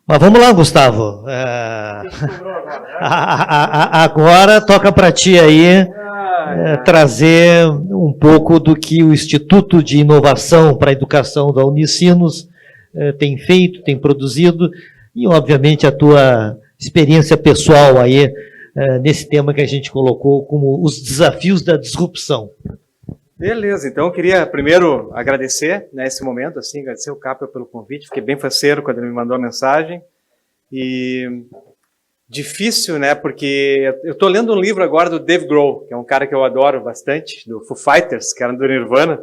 Mas vamos lá, Gustavo. Agora toca para ti aí trazer um pouco do que o Instituto de Inovação para a Educação da Unicinos tem feito, tem produzido, e obviamente a tua experiência pessoal aí nesse tema que a gente colocou como os desafios da disrupção. Beleza, então eu queria primeiro agradecer nesse momento, assim, agradecer o Capel pelo convite, fiquei bem faceiro quando ele me mandou a mensagem, e difícil, né, porque eu estou lendo um livro agora do Dave Grohl, que é um cara que eu adoro bastante, do Foo Fighters, que era do Nirvana,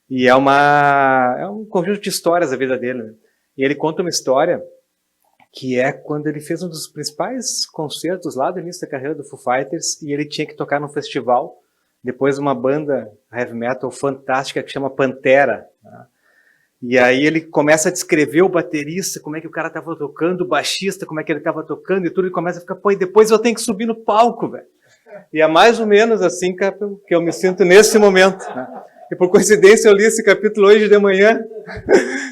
e é um conjunto de histórias da vida dele, né? E ele conta uma história que é quando ele fez um dos principais concertos lá do início da carreira do Foo Fighters, e ele tinha que tocar num festival, depois uma banda heavy metal fantástica que chama Pantera, né? E aí ele começa a descrever o baterista, como é que o cara estava tocando, o baixista, como é que ele estava tocando e tudo, e começa a ficar, pô, e depois eu tenho que subir no palco, velho. E é mais ou menos assim que eu me sinto nesse momento, né? E por coincidência eu li esse capítulo hoje de manhã.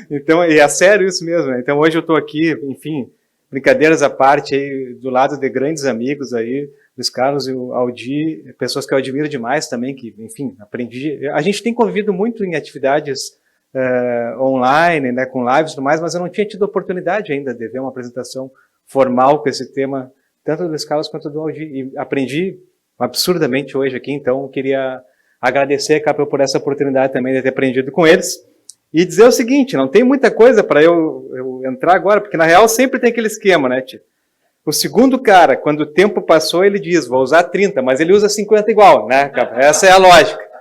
Então, e é sério isso mesmo, né? Então hoje eu estou aqui, enfim, brincadeiras à parte, aí, do lado de grandes amigos aí, Luiz Carlos e o Aldi, pessoas que eu admiro demais também, que, enfim, aprendi. A gente tem convivido muito em atividades online, né, com lives e tudo mais, mas eu não tinha tido oportunidade ainda de ver uma apresentação formal com esse tema, tanto do Luiz Carlos quanto do Aldi, e aprendi absurdamente hoje aqui, então eu queria agradecer a Capel por essa oportunidade também de ter aprendido com eles, e dizer o seguinte, não tem muita coisa para eu entrar agora, porque na real sempre tem aquele esquema, né, tio? O segundo cara, quando o tempo passou, ele diz, vou usar 30, mas ele usa 50 igual, né, Capel? Essa é a lógica.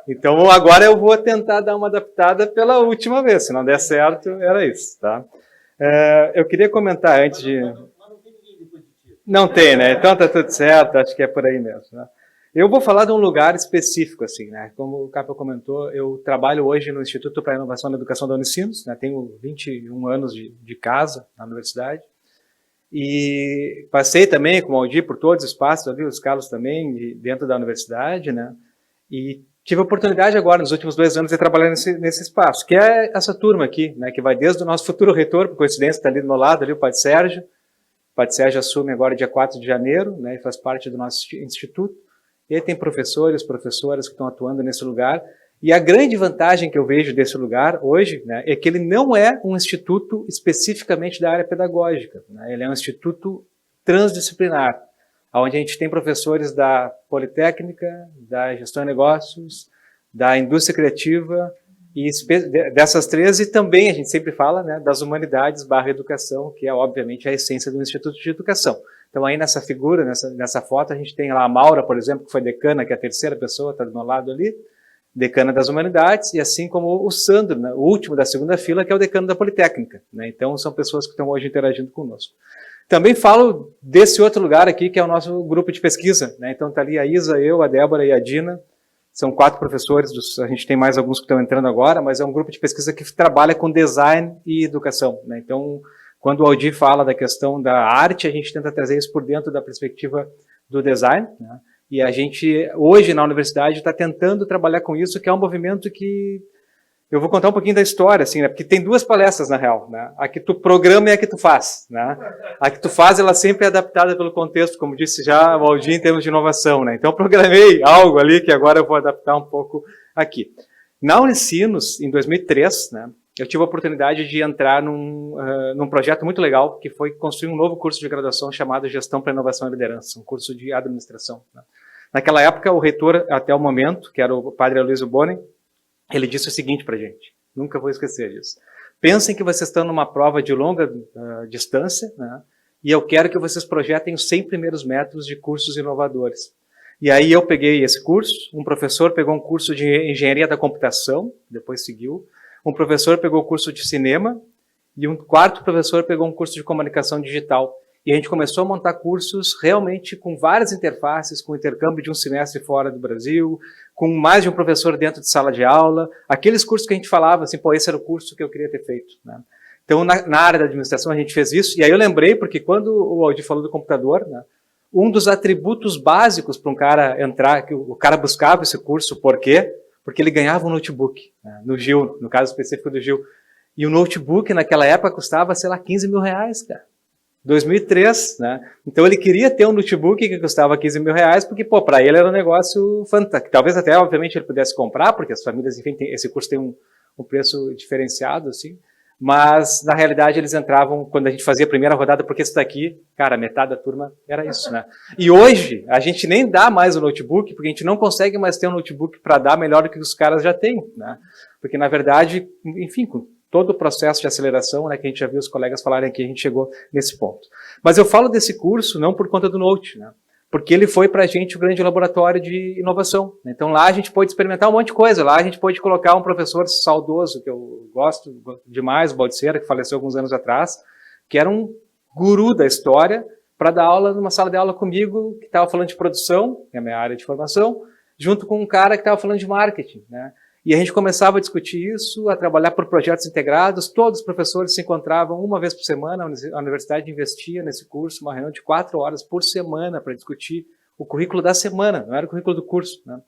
Então agora eu vou tentar dar uma adaptada pela última vez, se não der certo, era isso, tá? Eu queria comentar antes de... Não tem, né? Então tá tudo certo, acho que é por aí mesmo, né? Eu vou falar de um lugar específico, assim, né? Como o Capel comentou, eu trabalho hoje no Instituto para a Inovação na Educação da Unicinos, né? Tenho 21 anos de casa na universidade, e passei também com o Aldi por todos os espaços, ali os Carlos também, dentro da universidade, né? E tive a oportunidade agora, nos últimos 2 anos, de trabalhar nesse espaço, que é essa turma aqui, né, que vai desde o nosso futuro reitor, por coincidência, está ali do meu lado, ali o Padre Sérgio. O Padre Sérgio assume agora dia 4 de janeiro, né, e faz parte do nosso instituto. E aí tem professores, professoras que estão atuando nesse lugar. E a grande vantagem que eu vejo desse lugar hoje, né, é que ele não é um instituto especificamente da área pedagógica, né, ele é um instituto transdisciplinar, onde a gente tem professores da Politécnica, da Gestão de Negócios, da Indústria Criativa, e dessas 13 também a gente sempre fala, né, das humanidades / educação, que é obviamente a essência do Instituto de Educação. Então aí nessa figura, nessa foto, a gente tem lá a Maura, por exemplo, que foi decana, que é a terceira pessoa, está do meu lado ali, decana das humanidades, e assim como o Sandro, né, o último da segunda fila, que é o decano da Politécnica, né? Então são pessoas que estão hoje interagindo conosco. Também falo desse outro lugar aqui, que é o nosso grupo de pesquisa, né? Então está ali a Isa, eu, a Débora e a Dina, são 4 professores, a gente tem mais alguns que estão entrando agora, mas é um grupo de pesquisa que trabalha com design e educação, né? Então, quando o Aldi fala da questão da arte, a gente tenta trazer isso por dentro da perspectiva do design, né? E a gente, hoje na universidade, está tentando trabalhar com isso, que é um movimento que... Eu vou contar um pouquinho da história, assim, né? Porque tem 2 palestras, na real, né? A que tu programa e a que tu faz, né? A que tu faz, ela sempre é adaptada pelo contexto, como disse já o Aldi, em termos de inovação, né? Então, eu programei algo ali que agora eu vou adaptar um pouco aqui. Na Unicinos, em 2003, né? Eu tive a oportunidade de entrar num projeto muito legal, que foi construir um novo curso de graduação chamado Gestão para Inovação e Liderança, um curso de administração, né? Naquela época, o reitor, até o momento, que era o padre Aloysio Boni, ele disse o seguinte para a gente, nunca vou esquecer disso. Pensem que vocês estão numa prova de longa distância, né? E eu quero que vocês projetem os 100 primeiros metros de cursos inovadores. E aí eu peguei esse curso, um professor pegou um curso de engenharia da computação, depois seguiu, um professor pegou o curso de cinema, e um quarto professor pegou um curso de comunicação digital. E a gente começou a montar cursos realmente com várias interfaces, com intercâmbio de um semestre fora do Brasil, com mais de um professor dentro de sala de aula, aqueles cursos que a gente falava assim, pô, esse era o curso que eu queria ter feito, né? Então, na área da administração, a gente fez isso, e aí eu lembrei, porque quando o Aldi falou do computador, né, um dos atributos básicos para um cara entrar, que o cara buscava esse curso, por quê? Porque ele ganhava um notebook, né, no Gil, no caso específico do Gil. E o notebook naquela época custava, sei lá, 15 mil reais, cara. 2003, né? Então ele queria ter um notebook que custava 15 mil reais, porque, pô, para ele era um negócio fantástico. Talvez até, obviamente, ele pudesse comprar, porque as famílias, enfim, esse curso tem um preço diferenciado, assim. Mas, na realidade, eles entravam, quando a gente fazia a primeira rodada, porque isso daqui, cara, metade da turma era isso, né? E hoje, a gente nem dá mais o notebook, porque a gente não consegue mais ter um notebook para dar melhor do que os caras já têm, né? Porque, na verdade, enfim, com todo o processo de aceleração, né, que a gente já viu os colegas falarem aqui, a gente chegou nesse ponto. Mas eu falo desse curso não por conta do Note, né? Porque ele foi para a gente o grande laboratório de inovação. Então lá a gente pôde experimentar um monte de coisa. Lá a gente pôde colocar um professor saudoso, que eu gosto demais, o Baldiceira, que faleceu alguns anos atrás, que era um guru da história, para dar aula numa sala de aula comigo, que estava falando de produção, que é a minha área de formação, junto com um cara que estava falando de marketing, né? E a gente começava a discutir isso, a trabalhar por projetos integrados. Todos os professores se encontravam uma vez por semana. A universidade investia nesse curso, uma reunião de 4 horas por semana para discutir o currículo da semana, não era o currículo do curso, né?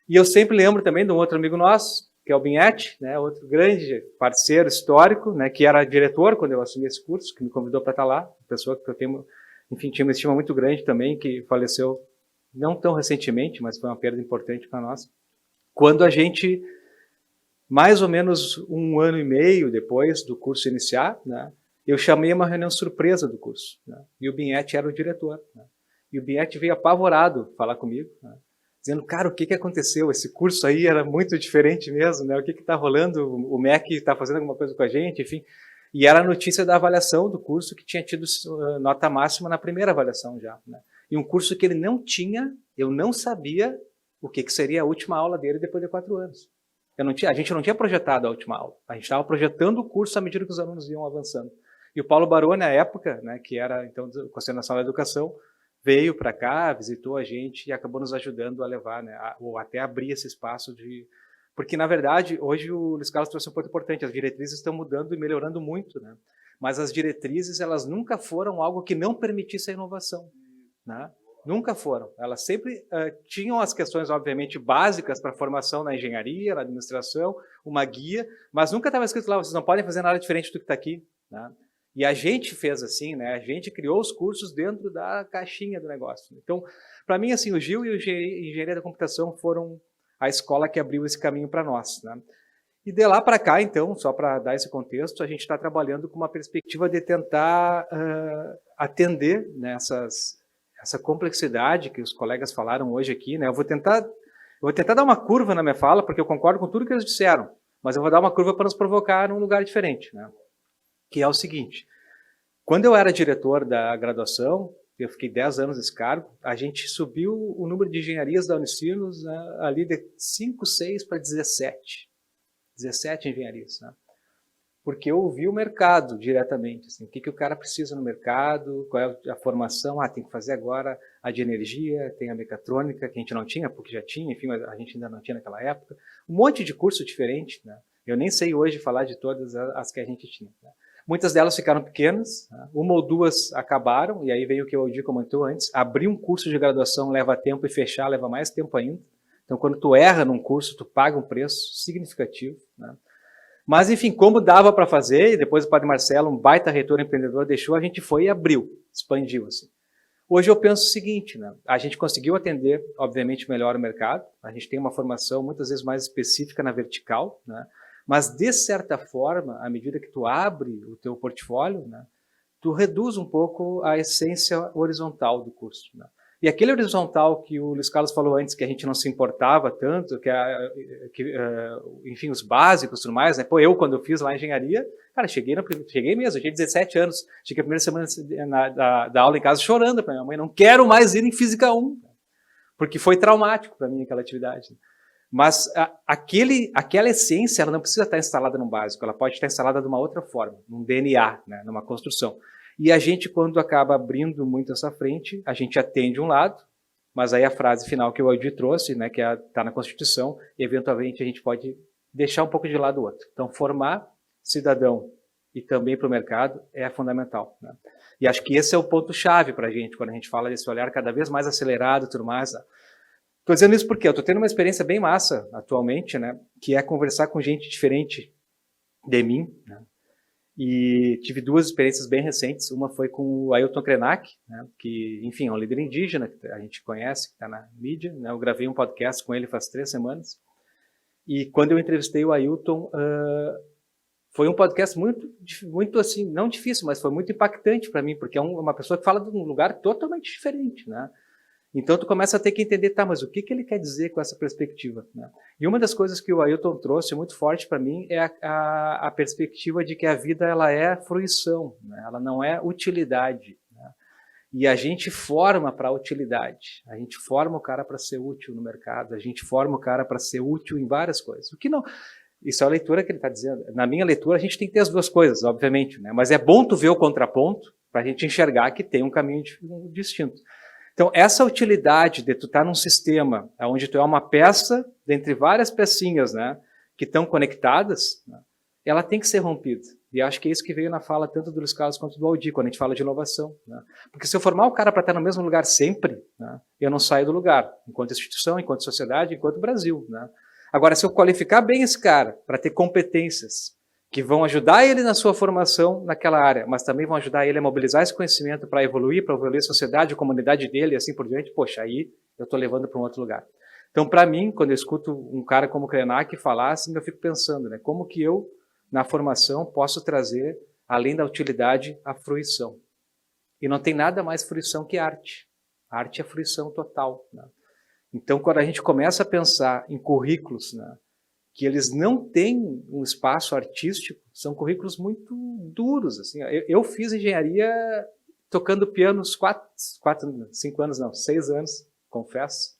E eu sempre lembro também de um outro amigo nosso, que é o Binhetti, né, outro grande parceiro histórico, né, que era diretor quando eu assumi esse curso, que me convidou para estar lá, uma pessoa que eu tenho, enfim, tinha uma estima muito grande também, que faleceu não tão recentemente, mas foi uma perda importante para nós. Quando a gente, mais ou menos 1 ano e meio depois do curso iniciar, né, eu chamei uma reunião surpresa do curso, né, e o Binhetti era o diretor, né, e o Binhetti veio apavorado falar comigo, né, dizendo, cara, o que aconteceu? Esse curso aí era muito diferente mesmo, né, o que está rolando? O MEC está fazendo alguma coisa com a gente, enfim. E era a notícia da avaliação do curso, que tinha tido nota máxima na primeira avaliação já, né, e um curso que ele não tinha, eu não sabia o que seria a última aula dele depois de 4 anos. A gente não tinha projetado a última aula. A gente estava projetando o curso à medida que os alunos iam avançando. E o Paulo Baroni, na época, né, que era, então, do Conselho Nacional da Educação, veio para cá, visitou a gente e acabou nos ajudando a levar, né, ou até abrir esse espaço de... Porque, na verdade, hoje o Luiz Carlos trouxe um ponto importante. As diretrizes estão mudando e melhorando muito, né? Mas as diretrizes, elas nunca foram algo que não permitisse a inovação, né? Nunca foram. Elas sempre tinham as questões, obviamente, básicas para a formação na engenharia, na administração, uma guia, mas nunca estava escrito lá, vocês não podem fazer nada diferente do que está aqui, né? E a gente fez assim, né? A gente criou os cursos dentro da caixinha do negócio. Então, para mim, assim, o Gil e o Engenharia da Computação foram a escola que abriu esse caminho para nós, né? E de lá para cá, então, só para dar esse contexto, a gente está trabalhando com uma perspectiva de tentar atender nessas... essa complexidade que os colegas falaram hoje aqui, né? Eu vou tentar dar uma curva na minha fala, porque eu concordo com tudo que eles disseram, mas eu vou dar uma curva para nos provocar num lugar diferente, né? Que é o seguinte, quando eu era diretor da graduação, eu fiquei 10 anos nesse cargo, a gente subiu o número de engenharias da Unicinos, né, ali de 5, 6 para 17 engenharias, né? Porque eu ouvi o mercado diretamente, assim, o que o cara precisa no mercado, qual é a formação, tem que fazer agora a de energia, tem a mecatrônica, que a gente não tinha, porque já tinha, enfim, mas a gente ainda não tinha naquela época, um monte de curso diferente, né? Eu nem sei hoje falar de todas as que a gente tinha, né? Muitas delas ficaram pequenas, né? 1 ou 2 acabaram, e aí veio o que o Aldir comentou antes, abrir um curso de graduação leva tempo e fechar leva mais tempo ainda, então quando tu erra num curso, tu paga um preço significativo, né? Mas, enfim, como dava para fazer, e depois o padre Marcelo, um baita reitor empreendedor, deixou, a gente foi e abriu, expandiu, assim. Hoje eu penso o seguinte, né? A gente conseguiu atender, obviamente, melhor o mercado, a gente tem uma formação muitas vezes mais específica na vertical, né? Mas, de certa forma, à medida que tu abre o teu portfólio, né, tu reduz um pouco a essência horizontal do curso, né? E aquele horizontal que o Luiz Carlos falou antes, que a gente não se importava tanto, enfim, os básicos e tudo mais, né? Pô, eu, quando eu fiz lá a engenharia, cara, cheguei mesmo, eu tinha 17 anos, cheguei a primeira semana da aula em casa chorando para minha mãe, não quero mais ir em Física 1, porque foi traumático para mim aquela atividade. Mas aquela essência, ela não precisa estar instalada no básico, ela pode estar instalada de uma outra forma, num DNA, né, numa construção. E a gente, quando acaba abrindo muito essa frente, a gente atende um lado, mas aí a frase final que o Aldir trouxe, né, que está na Constituição, e eventualmente a gente pode deixar um pouco de lado o outro. Então, formar cidadão e também para o mercado é fundamental, né? E acho que esse é o ponto-chave para a gente, quando a gente fala desse olhar cada vez mais acelerado e tudo mais. Estou dizendo isso porque eu estou tendo uma experiência bem massa atualmente, né, que é conversar com gente diferente de mim, né? E tive duas experiências bem recentes. Uma foi com o Ailton Krenak, né, que, enfim, é um líder indígena que a gente conhece, que está na mídia, né? Eu gravei um podcast com ele faz 3 semanas. E quando eu entrevistei o Ailton, foi um podcast muito assim, não difícil, mas foi muito impactante para mim, porque é uma pessoa que fala de um lugar totalmente diferente, né? Então tu começa a ter que entender, tá, mas o que ele quer dizer com essa perspectiva, né? E uma das coisas que o Ailton trouxe muito forte para mim é a perspectiva de que a vida ela é fruição, né? Ela não é utilidade, né? E a gente forma para a utilidade, a gente forma o cara para ser útil no mercado, a gente forma o cara para ser útil em várias coisas. O que não... Isso é a leitura que ele está dizendo. Na minha leitura, a gente tem que ter as duas coisas, obviamente, né? Mas é bom tu ver o contraponto para a gente enxergar que tem um caminho distinto. Então, essa utilidade de tu estar num sistema onde tu é uma peça dentre várias pecinhas, né, que estão conectadas, né, ela tem que ser rompida. E acho que é isso que veio na fala tanto do Luiz Carlos quanto do Aldir, quando a gente fala de inovação, né? Porque se eu formar o cara para estar no mesmo lugar sempre, né, eu não saio do lugar, enquanto instituição, enquanto sociedade, enquanto Brasil, né? Agora, se eu qualificar bem esse cara para ter competências que vão ajudar ele na sua formação naquela área, mas também vão ajudar ele a mobilizar esse conhecimento para evoluir a sociedade, a comunidade dele e assim por diante, poxa, aí eu estou levando para um outro lugar. Então, para mim, quando eu escuto um cara como o Krenak falar, assim, eu fico pensando, né, como que eu, na formação, posso trazer, além da utilidade, a fruição. E não tem nada mais fruição que arte. A arte é fruição total, né? Então, quando a gente começa a pensar em currículos, né, que eles não têm um espaço artístico, são currículos muito duros. Assim. Eu fiz engenharia tocando piano uns 6 anos, confesso.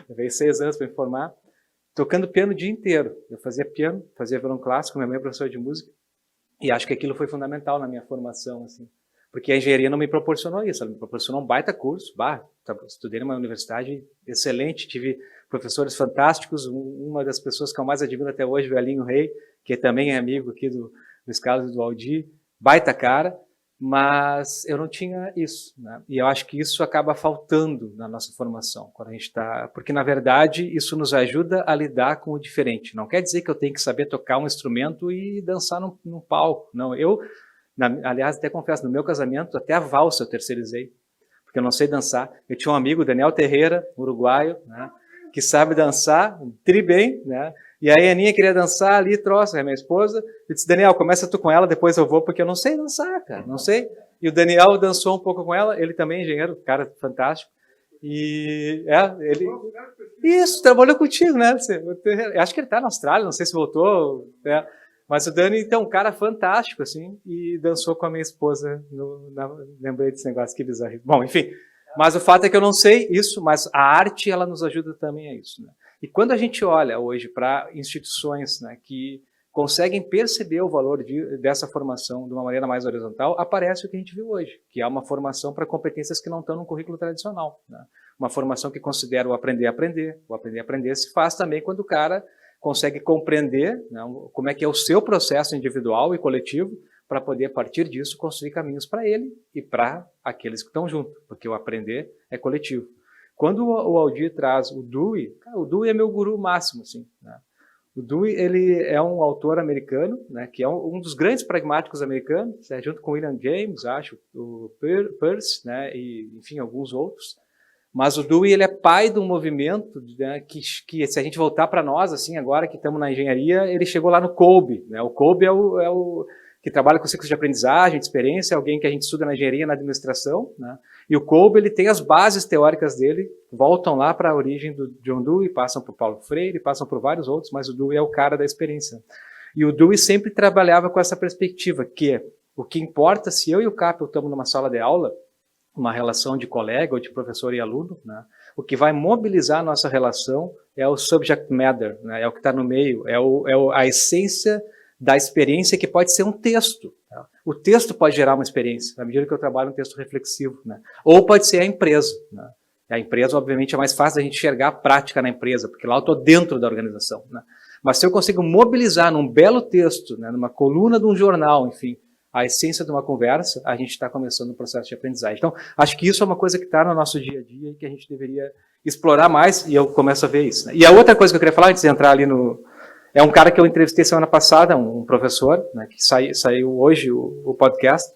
Levei 6 anos para me formar, tocando piano o dia inteiro. Eu fazia piano, fazia violão clássico, minha mãe é professora de música, e acho que aquilo foi fundamental na minha formação, assim. Porque a engenharia não me proporcionou isso, ela me proporcionou um baita curso. Estudei numa universidade excelente, tive professores fantásticos, uma das pessoas que eu mais admiro até hoje, o Elinho Rei, que também é amigo aqui do Luiz Carlos e do Aldir, baita cara, mas eu não tinha isso, né? E eu acho que isso acaba faltando na nossa formação, quando a gente está... Porque, na verdade, isso nos ajuda a lidar com o diferente. Não quer dizer que eu tenho que saber tocar um instrumento e dançar num palco. Não, aliás, até confesso, no meu casamento, até a valsa eu terceirizei, porque eu não sei dançar. Eu tinha um amigo, Daniel Terreira, uruguaio, né, que sabe dançar, tri bem, né? E aí a Aninha queria dançar ali, é minha esposa. Eu disse, Daniel, começa tu com ela, depois eu vou, porque eu não sei dançar, cara, não sei. E o Daniel dançou um pouco com ela, ele também é engenheiro, cara fantástico. E ele... Isso, trabalhou contigo, né? Acho que ele está na Austrália, não sei se voltou, né? Mas o Dani, então, um cara fantástico, assim, e dançou com a minha esposa, lembrei desse negócio, que bizarro. Bom, enfim, mas o fato é que eu não sei isso, mas a arte, ela nos ajuda também a isso, né? E quando a gente olha hoje para instituições, né, que conseguem perceber o valor dessa formação de uma maneira mais horizontal, aparece o que a gente viu hoje, que é uma formação para competências que não estão no currículo tradicional, né? Uma formação que considera o aprender a aprender. O aprender a aprender se faz também quando o cara consegue compreender, né, como é que é o seu processo individual e coletivo, para poder, a partir disso, construir caminhos para ele e para aqueles que estão junto, porque o aprender é coletivo. Quando o Aldir traz o Dewey, o Dewey é meu guru máximo, assim, né? O Dewey, ele é um autor americano, né, que é um dos grandes pragmáticos americanos, né, junto com William James, acho, o Peirce, né, e, enfim, alguns outros. Mas o Dewey, ele é pai de um movimento, né, que se a gente voltar para nós, assim, agora que estamos na engenharia, ele chegou lá no Kolbe, né? O Kolbe é o que trabalha com ciclos de aprendizagem, de experiência, alguém que a gente estuda na engenharia, na administração, né? E o Kolbe, ele tem as bases teóricas dele, voltam lá para a origem do John Dewey, passam por Paulo Freire, passam por vários outros, mas o Dewey é o cara da experiência. E o Dewey sempre trabalhava com essa perspectiva, que é, o que importa se eu e o Capel estamos numa sala de aula, uma relação de colega ou de professor e aluno, né? O que vai mobilizar a nossa relação é o subject matter, né? É o que está no meio, é a essência da experiência, que pode ser um texto. Tá? O texto pode gerar uma experiência, na medida que eu trabalho um texto reflexivo, né? Ou pode ser a empresa, né? A empresa, obviamente, é mais fácil a gente enxergar a prática na empresa, porque lá eu estou dentro da organização, né? Mas se eu consigo mobilizar num belo texto, né, numa coluna de um jornal, enfim, a essência de uma conversa, a gente está começando um processo de aprendizagem. Então, acho que isso é uma coisa que está no nosso dia a dia e que a gente deveria explorar mais, e eu começo a ver isso, né? E a outra coisa que eu queria falar, antes de entrar ali É um cara que eu entrevistei semana passada, um professor, né, que saiu hoje o podcast,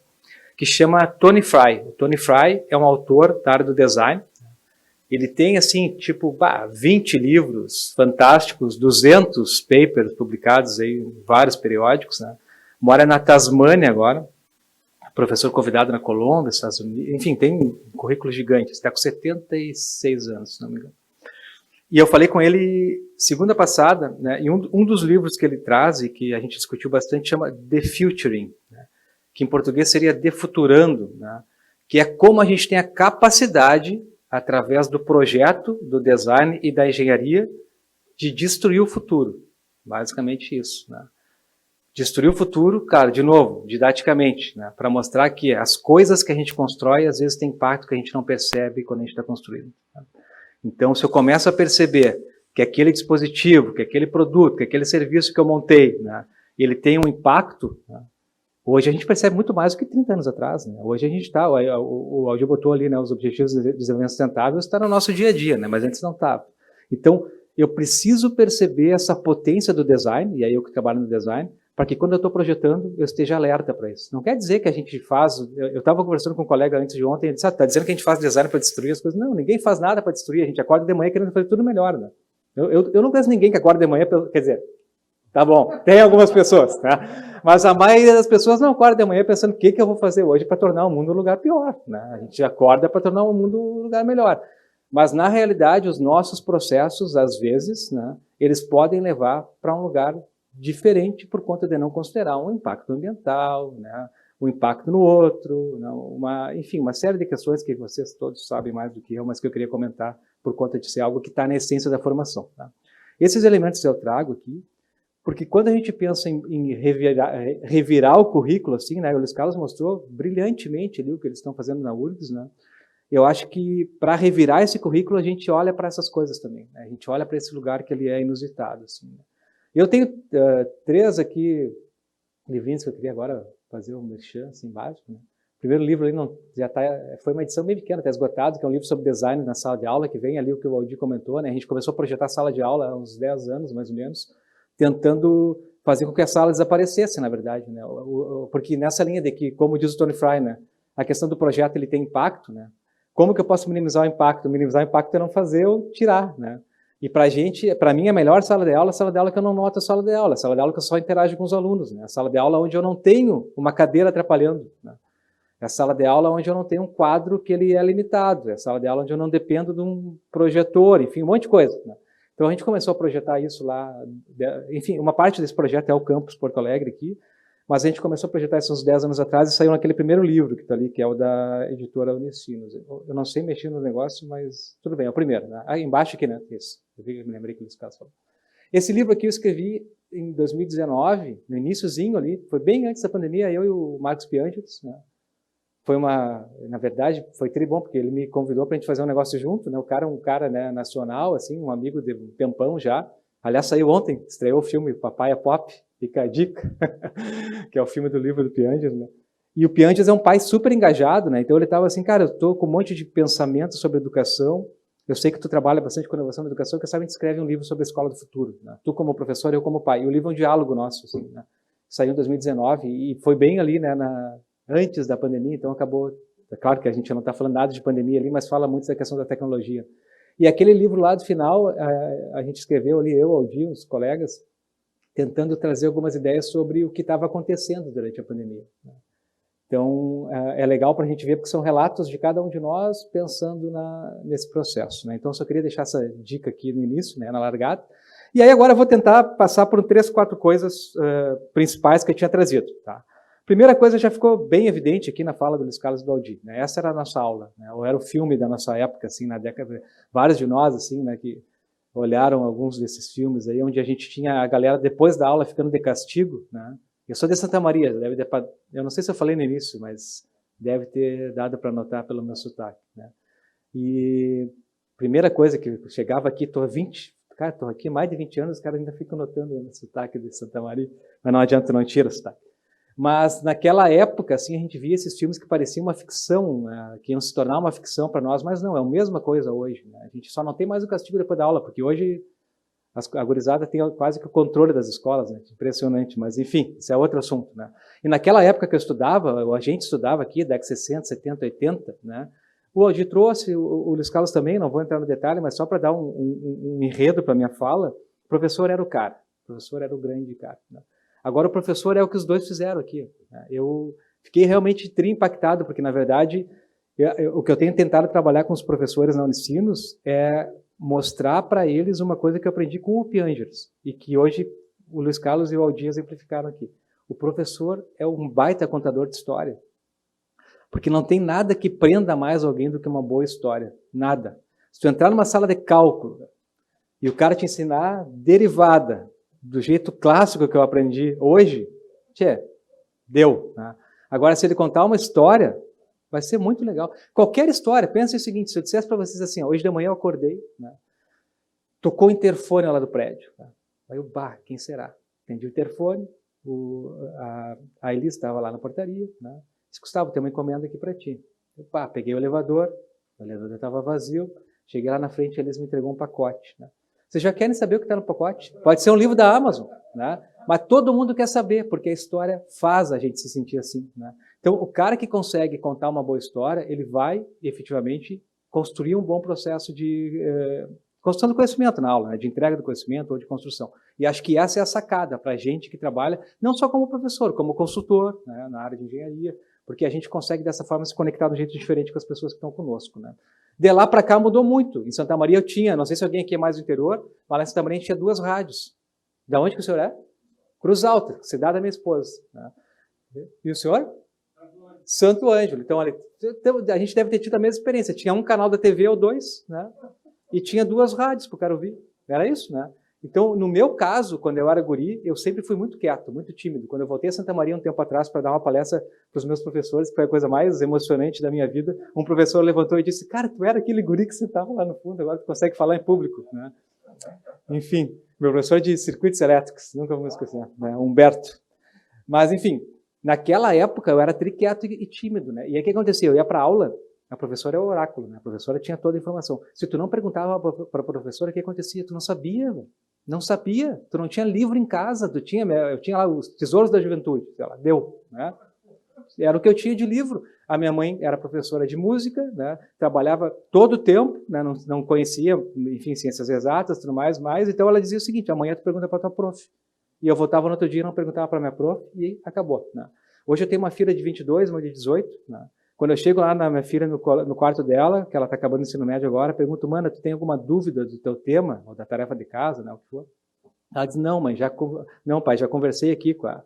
que chama Tony Fry. O Tony Fry é um autor da área do design. Ele tem, assim, tipo, 20 livros fantásticos, 200 papers publicados aí em vários periódicos, né? Mora na Tasmânia agora, professor convidado na Colômbia, Estados Unidos, enfim, tem um currículo gigante, está com 76 anos, se não me engano. E eu falei com ele segunda passada, né, e um dos livros que ele traz, e que a gente discutiu bastante, chama Defuturing, né, que em português seria Defuturando, né, que é como a gente tem a capacidade, através do projeto, do design e da engenharia, de destruir o futuro. Basicamente isso, né. Destruir o futuro, cara, de novo, didaticamente, né, para mostrar que as coisas que a gente constrói, às vezes tem impacto que a gente não percebe quando a gente está construindo. Né. Então, se eu começo a perceber que aquele dispositivo, que aquele produto, que aquele serviço que eu montei, né, ele tem um impacto, né, hoje a gente percebe muito mais do que 30 anos atrás. Né. Hoje a gente está, o Aldir botou ali, né, os Objetivos de Desenvolvimento Sustentável, está no nosso dia a dia, né, mas antes não estava. Então, eu preciso perceber essa potência do design, e aí eu que trabalho no design, para que quando eu estou projetando, eu esteja alerta para isso. Não quer dizer que a gente faz... Eu estava conversando com um colega antes de ontem, ele disse, está dizendo que a gente faz design para destruir as coisas? Não, ninguém faz nada para destruir, a gente acorda de manhã querendo fazer tudo melhor. Né? Eu não conheço ninguém que acorda de manhã, quer dizer, tá bom, tem algumas pessoas, tá? Mas a maioria das pessoas não acorda de manhã pensando o que eu vou fazer hoje para tornar o mundo um lugar pior. Né? A gente acorda para tornar o mundo um lugar melhor. Mas, na realidade, os nossos processos, às vezes, né, eles podem levar para um lugar diferente por conta de não considerar um impacto ambiental, né, um impacto no outro, né, enfim, uma série de questões que vocês todos sabem mais do que eu, mas que eu queria comentar por conta de ser algo que está na essência da formação. Tá? Esses elementos eu trago aqui, porque quando a gente pensa em revirar o currículo, assim, né, o Luiz Carlos mostrou brilhantemente ali o que eles estão fazendo na URGS, né, eu acho que para revirar esse currículo a gente olha para essas coisas também, né, a gente olha para esse lugar que ele é inusitado, assim, né. Eu tenho 3 aqui, livrinhos que eu queria agora fazer um merchan, assim, básico. Né? O primeiro livro ali já foi uma edição bem pequena, está esgotado, que é um livro sobre design na sala de aula, que vem ali o que o Aldir comentou. Né? A gente começou a projetar a sala de aula há uns 10 anos, mais ou menos, tentando fazer com que a sala desaparecesse, na verdade. Né? Porque nessa linha de que, como diz o Tony Fry, né? A questão do projeto ele tem impacto, né? Como que eu posso minimizar o impacto? Minimizar o impacto é não fazer ou tirar, né? E para mim, a melhor sala de aula é a sala de aula que eu não noto a sala de aula que eu só interajo com os alunos, né? A sala de aula onde eu não tenho uma cadeira atrapalhando, né? É a sala de aula onde eu não tenho um quadro que ele é limitado, é a sala de aula onde eu não dependo de um projetor, enfim, um monte de coisa, né? Então a gente começou a projetar isso lá, enfim, uma parte desse projeto é o Campus Porto Alegre aqui, mas a gente começou a projetar isso uns 10 anos atrás e saiu naquele primeiro livro que está ali, que é o da editora Unicinos. Eu não sei mexer no negócio, mas tudo bem, é o primeiro. Né? Aí embaixo aqui, né? Isso. Eu me lembrei que o Luiz Carlos falou. Esse livro aqui eu escrevi em 2019, no iniciozinho ali, foi bem antes da pandemia, eu e o Marcos Pianges, né? Na verdade, foi tri bom, porque ele me convidou para a gente fazer um negócio junto, né? O cara é um cara, né, nacional, assim, um amigo de um tempão já. Aliás, saiu ontem, estreou o filme Papai é Pop, fica a dica, que é o filme do livro do Pianges, né? E o Pianges é um pai super engajado, né? Então ele estava assim, cara, eu estou com um monte de pensamento sobre educação, eu sei que tu trabalha bastante com inovação na educação, que sabe, a gente escreve um livro sobre a escola do futuro, né? Tu como professor, eu como pai. E o livro é um diálogo nosso, assim, né? Saiu em 2019 e foi bem ali, né, antes da pandemia, então acabou, é claro que a gente não está falando nada de pandemia ali, mas fala muito da questão da tecnologia. E aquele livro lá do final, a gente escreveu ali, eu, Aldir, os colegas, tentando trazer algumas ideias sobre o que estava acontecendo durante a pandemia. Né? Então, é legal para a gente ver, porque são relatos de cada um de nós pensando nesse processo. Né? Então, só queria deixar essa dica aqui no início, né, na largada. E aí agora eu vou tentar passar por 3, 4 coisas principais que eu tinha trazido. Tá? Primeira coisa já ficou bem evidente aqui na fala do Luiz Carlos e do Aldir. Né? Essa era a nossa aula, né? Ou era o filme da nossa época, assim, na década... Vários de nós, assim, né, que olharam alguns desses filmes aí, onde a gente tinha a galera, depois da aula, ficando de castigo, né? Eu sou de Santa Maria, eu não sei se eu falei no início, mas deve ter dado para notar pelo meu sotaque, né? E primeira coisa que eu chegava aqui, estou aqui mais de 20 anos, os caras ainda ficam notando o sotaque de Santa Maria, mas não adianta, não tira o sotaque. Mas naquela época, assim, a gente via esses filmes que pareciam uma ficção, né, que iam se tornar uma ficção para nós, mas não, é a mesma coisa hoje. Né? A gente só não tem mais o castigo depois da aula, porque hoje A gurizada tem quase que o controle das escolas, né? Impressionante, mas enfim, isso é outro assunto, né? E naquela época que eu estudava, a gente estudava aqui, década de 60, 70, 80, né? O Aldir trouxe, o Luiz Carlos também, não vou entrar no detalhe, mas só para dar um enredo para a minha fala, o professor era o cara, o professor era o grande cara, né? Agora o professor é o que os dois fizeram aqui, né? Eu fiquei realmente impactado, porque na verdade, o que eu tenho tentado trabalhar com os professores na Unicinos é mostrar para eles uma coisa que eu aprendi com o Piangers, e que hoje o Luiz Carlos e o Aldir exemplificaram aqui. O professor é um baita contador de história. Porque não tem nada que prenda mais alguém do que uma boa história. Nada. Se tu entrar numa sala de cálculo e o cara te ensinar derivada do jeito clássico que eu aprendi hoje, deu, né? Agora, se ele contar uma história, vai ser muito legal. Qualquer história, pensa o seguinte, se eu dissesse para vocês assim, hoje de manhã eu acordei, né? Tocou o interfone lá do prédio. Tá? Aí eu, quem será? Atendi o interfone, a Elis estava lá na portaria, né? Disse, Gustavo, tem uma encomenda aqui para ti. Eu, peguei o elevador estava vazio, cheguei lá na frente, eles me entregou um pacote. Né? Vocês já querem saber o que está no pacote? Pode ser um livro da Amazon, né? Mas todo mundo quer saber, porque a história faz a gente se sentir assim. Né? Então, o cara que consegue contar uma boa história, ele vai, efetivamente, construir um bom processo de construção do conhecimento na aula, né? De entrega do conhecimento ou de construção. E acho que essa é a sacada para a gente que trabalha, não só como professor, como consultor, né? Na área de engenharia, porque a gente consegue, dessa forma, se conectar de um jeito diferente com as pessoas que estão conosco. Né? De lá para cá mudou muito. Em Santa Maria eu tinha, não sei se alguém aqui é mais do interior, mas lá em Santa Maria a gente tinha 2 rádios. Da onde que o senhor é? Cruz Alta, cidade da minha esposa. Né? E o senhor? Santo Ângelo. Então, olha, a gente deve ter tido a mesma experiência. Tinha um canal da TV ou 2, né? E tinha 2 rádios para o cara ouvir. Era isso, né? Então, no meu caso, quando eu era guri, eu sempre fui muito quieto, muito tímido. Quando eu voltei a Santa Maria um tempo atrás para dar uma palestra para os meus professores, que foi a coisa mais emocionante da minha vida, um professor levantou e disse, cara, tu era aquele guri que sentava lá no fundo, agora tu consegue falar em público. Né? Enfim, meu professor de circuitos elétricos, nunca vou esquecer, né? Humberto. Mas, enfim, naquela época eu era triquieto e tímido. Né? E aí o que acontecia? Eu ia para a aula, a professora é o oráculo, né? A professora tinha toda a informação. Se tu não perguntava para a professora o que acontecia, tu não sabia, velho. Não sabia, tu não tinha livro em casa, eu tinha lá os Tesouros da Juventude, sei lá, deu, né? Era o que eu tinha de livro. A minha mãe era professora de música, né? Trabalhava todo o tempo, né? Não conhecia, enfim, ciências exatas, tudo mais, então ela dizia o seguinte, amanhã tu pergunta para tua prof. E eu voltava no outro dia e não perguntava para minha prof, e acabou. Né? Hoje eu tenho uma filha de 22, uma de 18, né? Quando eu chego lá na minha filha, no quarto dela, que ela está acabando o ensino médio agora, pergunto, mana, tu tem alguma dúvida do teu tema, ou da tarefa de casa, né, o que for? Ela diz, não, mãe, não, pai, já conversei aqui com a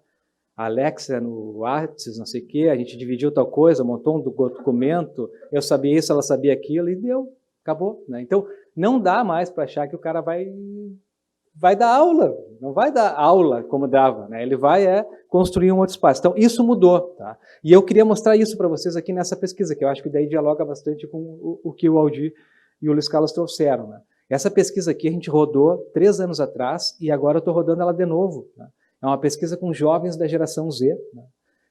Alexa no WhatsApp, não sei o quê, a gente dividiu tal coisa, montou um documento, eu sabia isso, ela sabia aquilo, e deu, acabou. Né? Então, não dá mais para achar que o cara vai dar aula, não vai dar aula como dava, né? Ele vai construir um outro espaço. Então, isso mudou. Tá? E eu queria mostrar isso para vocês aqui nessa pesquisa, que eu acho que daí dialoga bastante com o que o Aldir e o Luiz Carlos trouxeram. Né? Essa pesquisa aqui a gente rodou 3 anos atrás e agora eu estou rodando ela de novo. Né? É uma pesquisa com jovens da geração Z, né?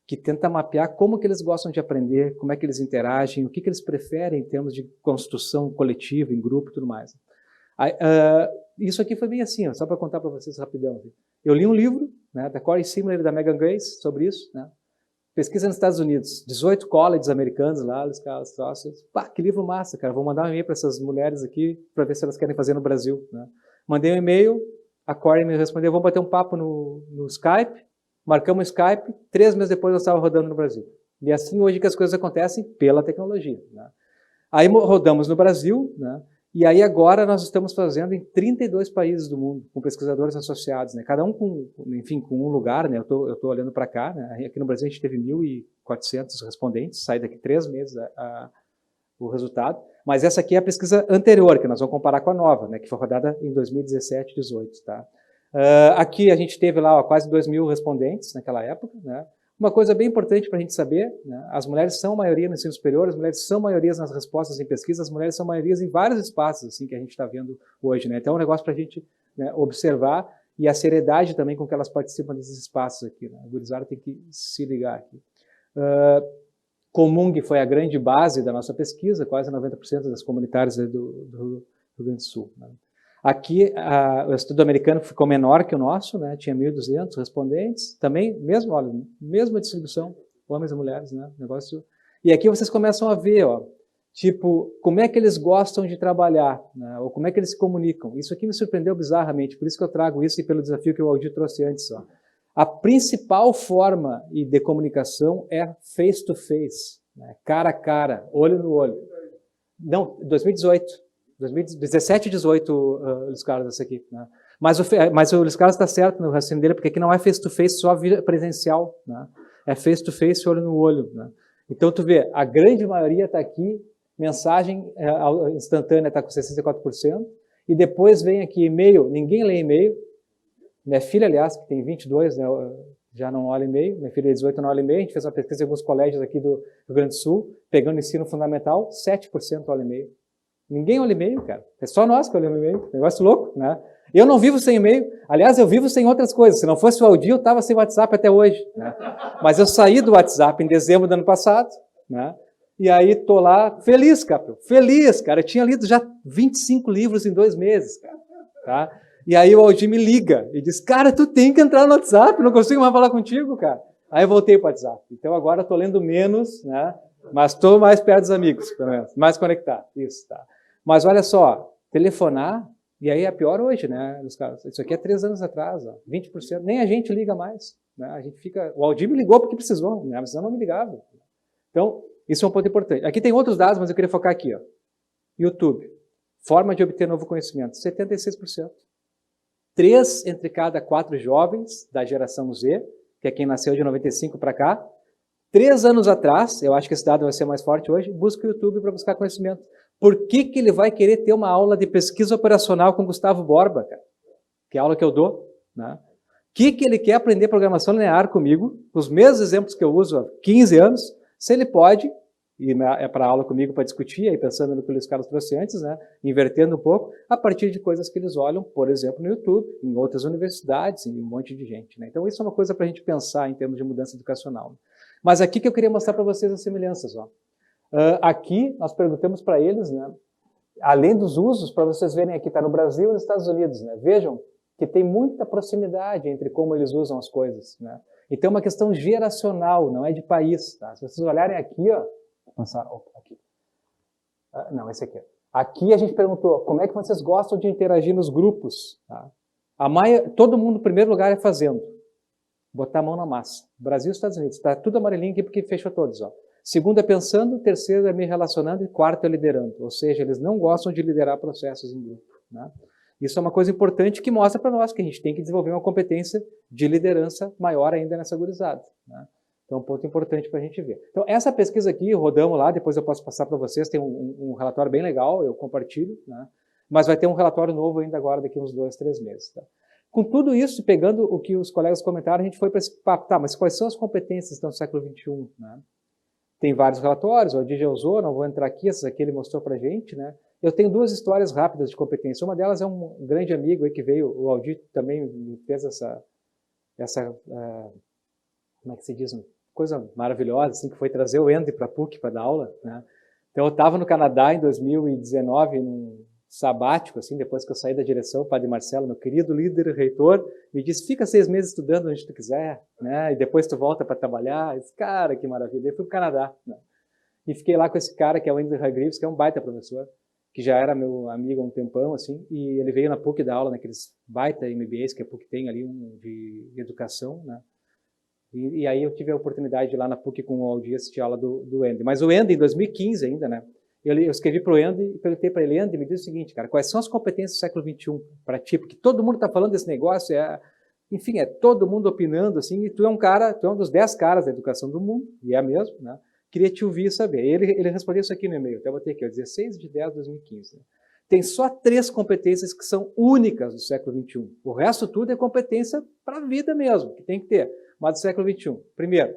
Que tenta mapear como que eles gostam de aprender, como é que eles interagem, o que eles preferem em termos de construção coletiva, em grupo e tudo mais. Isso aqui foi bem assim, ó, só para contar para vocês rapidão. Eu li um livro, né, da Corey Simler e da Megan Grace sobre isso, né, pesquisa nos Estados Unidos, 18 colleges americanos lá, os caras, que livro massa, cara, vou mandar um e-mail para essas mulheres aqui para ver se elas querem fazer no Brasil. Né. Mandei um e-mail, a Corey me respondeu, vamos bater um papo no Skype, marcamos o Skype, 3 meses depois eu estava rodando no Brasil. E assim hoje que as coisas acontecem pela tecnologia. Né. Aí rodamos no Brasil, né, e aí agora nós estamos fazendo em 32 países do mundo, com pesquisadores associados, né? Cada um com um lugar, né? Eu tô olhando para cá, né? Aqui no Brasil a gente teve 1.400 respondentes, sai daqui 3 meses o resultado, mas essa aqui é a pesquisa anterior, que nós vamos comparar com a nova, né? Que foi rodada em 2017, 2018, tá? Aqui a gente teve lá quase 2.000 respondentes naquela época, né? Uma coisa bem importante para a gente saber, né, as mulheres são maioria no ensino superior, as mulheres são maiorias nas respostas em pesquisa, as mulheres são maiorias em vários espaços assim, que a gente está vendo hoje. Né? Então é um negócio para a gente, né, observar e a seriedade também com que elas participam desses espaços aqui. Né? O gurizada tem que se ligar aqui. Comung foi a grande base da nossa pesquisa, quase 90% das comunitárias do Rio Grande do Sul. Né? Aqui, o estudo americano ficou menor que o nosso, né? Tinha 1.200 respondentes, também, mesmo, olha, mesma distribuição, homens e mulheres, né? Negócio. E aqui vocês começam a ver, ó, tipo, como é que eles gostam de trabalhar, né? Ou como é que eles se comunicam. Isso aqui me surpreendeu bizarramente, por isso que eu trago isso e pelo desafio que o Aldir trouxe antes, ó. A principal forma de comunicação é face-to-face, né? Cara a cara, olho no olho. Não, 2018. 2017 e 18, Luiz Carlos, essa aqui. Né? Mas o Luiz Carlos está certo no raciocínio dele, porque aqui não é face-to-face só presencial. Né? É face-to-face, olho no olho. Né? Então, tu vê, a grande maioria está aqui, mensagem instantânea está com 64%, e depois vem aqui e-mail, ninguém lê e-mail. Minha filha, aliás, que tem 22, né, já não olha e-mail, minha filha de 18 não olha e-mail, a gente fez uma pesquisa em alguns colégios aqui do Rio Grande do Sul, pegando ensino fundamental, 7% olha e-mail. Ninguém olha e-mail, cara. É só nós que olhamos e-mail. Negócio louco, né? Eu não vivo sem e-mail. Aliás, eu vivo sem outras coisas. Se não fosse o Aldir, eu estava sem WhatsApp até hoje. Né? Mas eu saí do WhatsApp em dezembro do ano passado, né? E aí tô lá feliz, cara. Feliz, cara. Eu tinha lido já 25 livros em 2 meses, cara. Tá? E aí o Aldir me liga e diz, cara, tu tem que entrar no WhatsApp, não consigo mais falar contigo, cara. Aí eu voltei para o WhatsApp. Então agora eu tô lendo menos, né? Mas estou mais perto dos amigos, pelo menos. Mais conectado. Isso, tá. Mas olha só, telefonar, e aí é pior hoje, né, os caras? Isso aqui é 3 anos atrás, ó, 20%, nem a gente liga mais. Né? A gente fica. O Aldir me ligou porque precisou, né? Mas eu não me ligava. Então, isso é um ponto importante. Aqui tem outros dados, mas eu queria focar aqui. Ó. YouTube. Forma de obter novo conhecimento, 76%. 3 entre cada 4 jovens da geração Z, que é quem nasceu de 95 para cá, 3 anos atrás, eu acho que esse dado vai ser mais forte hoje, busca o YouTube para buscar conhecimento. Por que ele vai querer ter uma aula de pesquisa operacional com Gustavo Borba, cara? Que é a aula que eu dou, né? O que ele quer aprender programação linear comigo, os mesmos exemplos que eu uso há 15 anos, se ele pode, e é para a aula comigo para discutir, aí pensando no que o Luiz Carlos trouxe antes, né? Invertendo um pouco, a partir de coisas que eles olham, por exemplo, no YouTube, em outras universidades, em um monte de gente. Né? Então isso é uma coisa para a gente pensar em termos de mudança educacional. Mas aqui que eu queria mostrar para vocês as semelhanças, ó. Aqui, nós perguntamos para eles, né, além dos usos, para vocês verem aqui, está no Brasil e nos Estados Unidos. Né, vejam que tem muita proximidade entre como eles usam as coisas. Né, e tem uma questão geracional, não é de país. Tá? Se vocês olharem aqui, ó, aqui. Não, esse aqui. Aqui a gente perguntou, como é que vocês gostam de interagir nos grupos? Tá? Todo mundo, em primeiro lugar, é fazendo. Botar a mão na massa. Brasil e Estados Unidos. Está tudo amarelinho aqui porque fechou todos. Ó. Segundo é pensando, terceiro é me relacionando e quarto é liderando. Ou seja, eles não gostam de liderar processos em grupo. Né? Isso é uma coisa importante que mostra para nós que a gente tem que desenvolver uma competência de liderança maior ainda nessa gurizada. Né? Então é um ponto importante para a gente ver. Então essa pesquisa aqui, rodamos lá, depois eu posso passar para vocês, tem um relatório bem legal, eu compartilho, né? Mas vai ter um relatório novo ainda agora, daqui uns 2, 3 meses. Tá? Com tudo isso, pegando o que os colegas comentaram, a gente foi para esse papo, tá, mas quais são as competências que estão no século XXI? Né? Tem vários relatórios, o Aldir já usou, não vou entrar aqui, essas aqui ele mostrou para a gente. Né? Eu tenho 2 histórias rápidas de competência. Uma delas é um grande amigo aí que veio, o Aldir também fez essa como é que se diz, uma coisa maravilhosa, assim, que foi trazer o Andy para a PUC para dar aula. Né? Então eu estava no Canadá em 2019, num sabático, assim, depois que eu saí da direção, o padre Marcelo, meu querido líder e reitor, me disse, fica 6 meses estudando onde tu quiser, né? E depois tu volta para trabalhar. Eu disse, cara, que maravilha. Eu fui para o Canadá. Né? E fiquei lá com esse cara, que é o Andy Hargreaves, que é um baita professor, que já era meu amigo há um tempão, assim, e ele veio na PUC dar aula naqueles baita MBAs que a PUC tem ali, de educação, né? E aí eu tive a oportunidade de ir lá na PUC com o Aldir assistir a aula do Andy. Mas o Andy, em 2015 ainda, né? Eu escrevi para o Andy e perguntei para ele, Andy, me diz o seguinte, cara, quais são as competências do século XXI para ti? Porque todo mundo está falando desse negócio, enfim, é todo mundo opinando, assim, e tu é um dos 10 caras da educação do mundo, e é mesmo, né? Queria te ouvir e saber. Ele respondeu isso aqui no e-mail, até botei aqui, 16 de 10 de 2015. Né? Tem só 3 competências que são únicas do século XXI. O resto tudo é competência para a vida mesmo, que tem que ter. Mas do século XXI. Primeiro,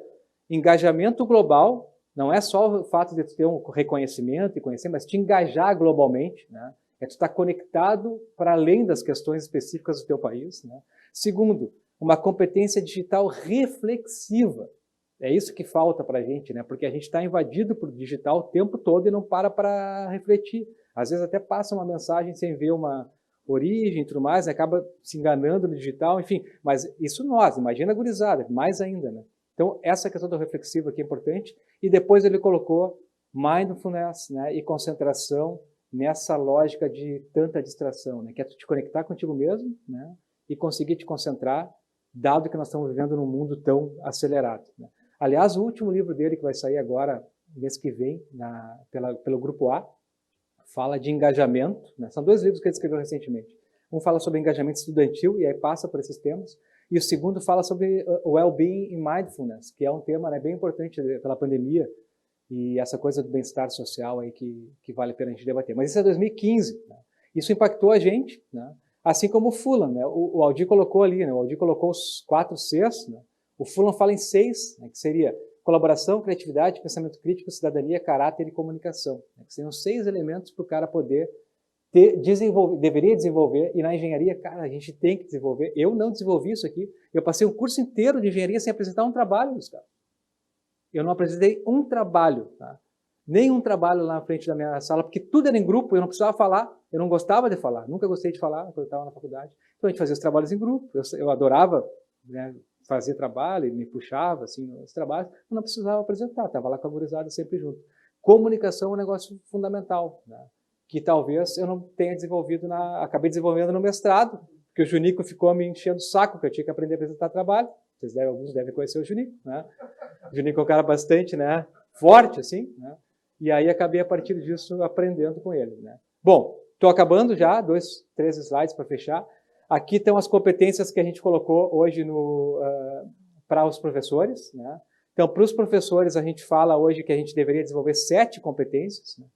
engajamento global. Não é só o fato de tu ter um reconhecimento e conhecer, mas te engajar globalmente. Né? É tu estar conectado para além das questões específicas do teu país. Né? Segundo, uma competência digital reflexiva. É isso que falta para a gente, né? Porque a gente está invadido por digital o tempo todo e não para refletir. Às vezes até passa uma mensagem sem ver origem e tudo mais, acaba se enganando no digital, enfim, mas isso nós, imagina a gurizada, mais ainda, né? Então, essa questão do reflexivo aqui é importante, e depois ele colocou mindfulness, né, e concentração nessa lógica de tanta distração, né, que é tu te conectar contigo mesmo, né, e conseguir te concentrar, dado que nós estamos vivendo num mundo tão acelerado, né. Aliás, o último livro dele, que vai sair agora, mês que vem, pelo Grupo A, fala de engajamento, né? São 2 livros que ele escreveu recentemente. Um fala sobre engajamento estudantil, e aí passa por esses temas, e o segundo fala sobre well-being e mindfulness, que é um tema, né, bem importante pela pandemia, e essa coisa do bem-estar social aí que vale a pena a gente debater. Mas isso é 2015, né? Isso impactou a gente, né? Assim como o Fulham, né? O Aldir colocou ali, né? O Aldir colocou os 4 Cs, né? O Fulham fala em 6, né? Que seria colaboração, criatividade, pensamento crítico, cidadania, caráter e comunicação, né? Que seriam 6 elementos para o cara poder deveria desenvolver, e na engenharia, cara, a gente tem que desenvolver. Eu não desenvolvi isso aqui, eu passei um curso inteiro de engenharia sem apresentar um trabalho, cara. Eu não apresentei um trabalho, tá? Nenhum trabalho lá na frente da minha sala, porque tudo era em grupo, eu não precisava falar, eu não gostava de falar, nunca gostei de falar quando eu estava na faculdade. Então a gente fazia os trabalhos em grupo, eu adorava, né, fazer trabalho, me puxava assim, nos trabalhos, eu não precisava apresentar, estava lá com a gurizada sempre junto. Comunicação é um negócio fundamental, né, que talvez eu não tenha desenvolvido, acabei desenvolvendo no mestrado, porque o Junico ficou me enchendo o saco, que eu tinha que aprender a apresentar trabalho. Alguns devem conhecer o Junico, né? O Junico é um cara bastante, né, forte, assim, né? E aí acabei, a partir disso, aprendendo com ele, né? Bom, estou acabando já, 2, 3 slides para fechar. Aqui estão as competências que a gente colocou hoje para os professores, né? Então, para os professores, a gente fala hoje que a gente deveria desenvolver 7 competências, né?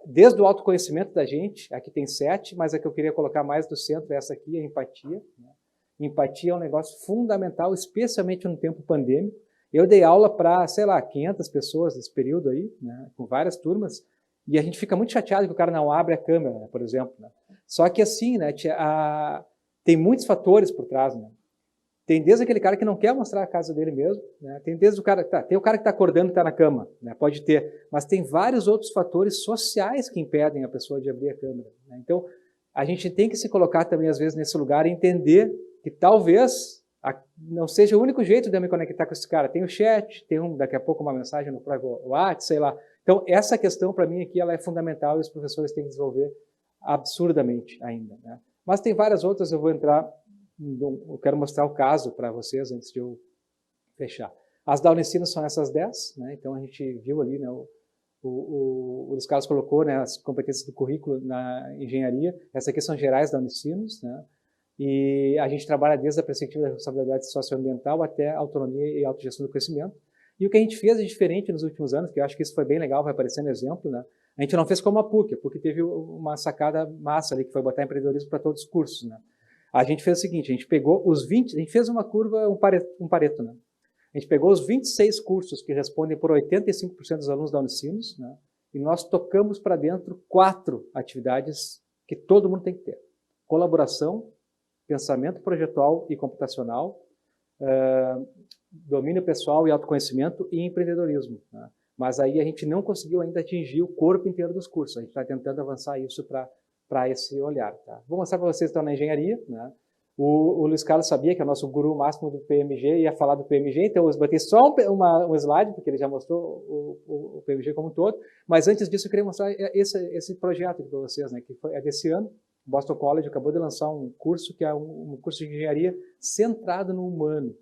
Desde o autoconhecimento da gente, aqui tem 7, mas a que eu queria colocar mais do centro é essa aqui, a empatia, né? Empatia é um negócio fundamental, especialmente no tempo pandêmico. Eu dei aula para, sei lá, 500 pessoas nesse período aí, né, com várias turmas, e a gente fica muito chateado que o cara não abre a câmera, né, por exemplo, né. Só que assim, né, tem muitos fatores por trás, né. Tem desde aquele cara que não quer mostrar a casa dele mesmo, né, tem desde o cara, tem o cara que está acordando e está na cama, né, pode ter, mas tem vários outros fatores sociais que impedem a pessoa de abrir a câmera, né. Então, a gente tem que se colocar também, às vezes, nesse lugar e entender que talvez não seja o único jeito de eu me conectar com esse cara. Tem o chat, tem daqui a pouco uma mensagem no próprio WhatsApp, sei lá. Então, essa questão, para mim, aqui, ela é fundamental e os professores têm que desenvolver absurdamente ainda, né? Mas tem várias outras, eu vou entrar, eu quero mostrar o caso para vocês antes de eu fechar. As da Unicinos são essas 10, né? Então, a gente viu ali, né, o Luiz Carlos colocou, né, as competências do currículo na engenharia. Essas aqui são gerais da Unicinos, né? E a gente trabalha desde a perspectiva da responsabilidade socioambiental até a autonomia e autogestão do conhecimento. E o que a gente fez de diferente nos últimos anos, que eu acho que isso foi bem legal, vai aparecer no exemplo, né? A gente não fez como a PUC teve uma sacada massa ali, que foi botar empreendedorismo para todos os cursos, né? A gente fez o seguinte, a gente pegou os 20, a gente fez uma curva, um pareto, né? A gente pegou os 26 cursos que respondem por 85% dos alunos da Unicinos, né? E nós tocamos para dentro 4 atividades que todo mundo tem que ter. Colaboração, pensamento projetual e computacional, domínio pessoal e autoconhecimento e empreendedorismo, né? Mas aí a gente não conseguiu ainda atingir o corpo inteiro dos cursos. A gente está tentando avançar isso para esse olhar, tá? Vou mostrar para vocês que estão na engenharia, né? O Luiz Carlos sabia que é o nosso guru máximo do PMG, ia falar do PMG, então eu botei só um slide, porque ele já mostrou o PMG como um todo, mas antes disso eu queria mostrar esse projeto para vocês, né, que é desse ano. Boston College acabou de lançar um curso que é um curso de engenharia centrado no humano.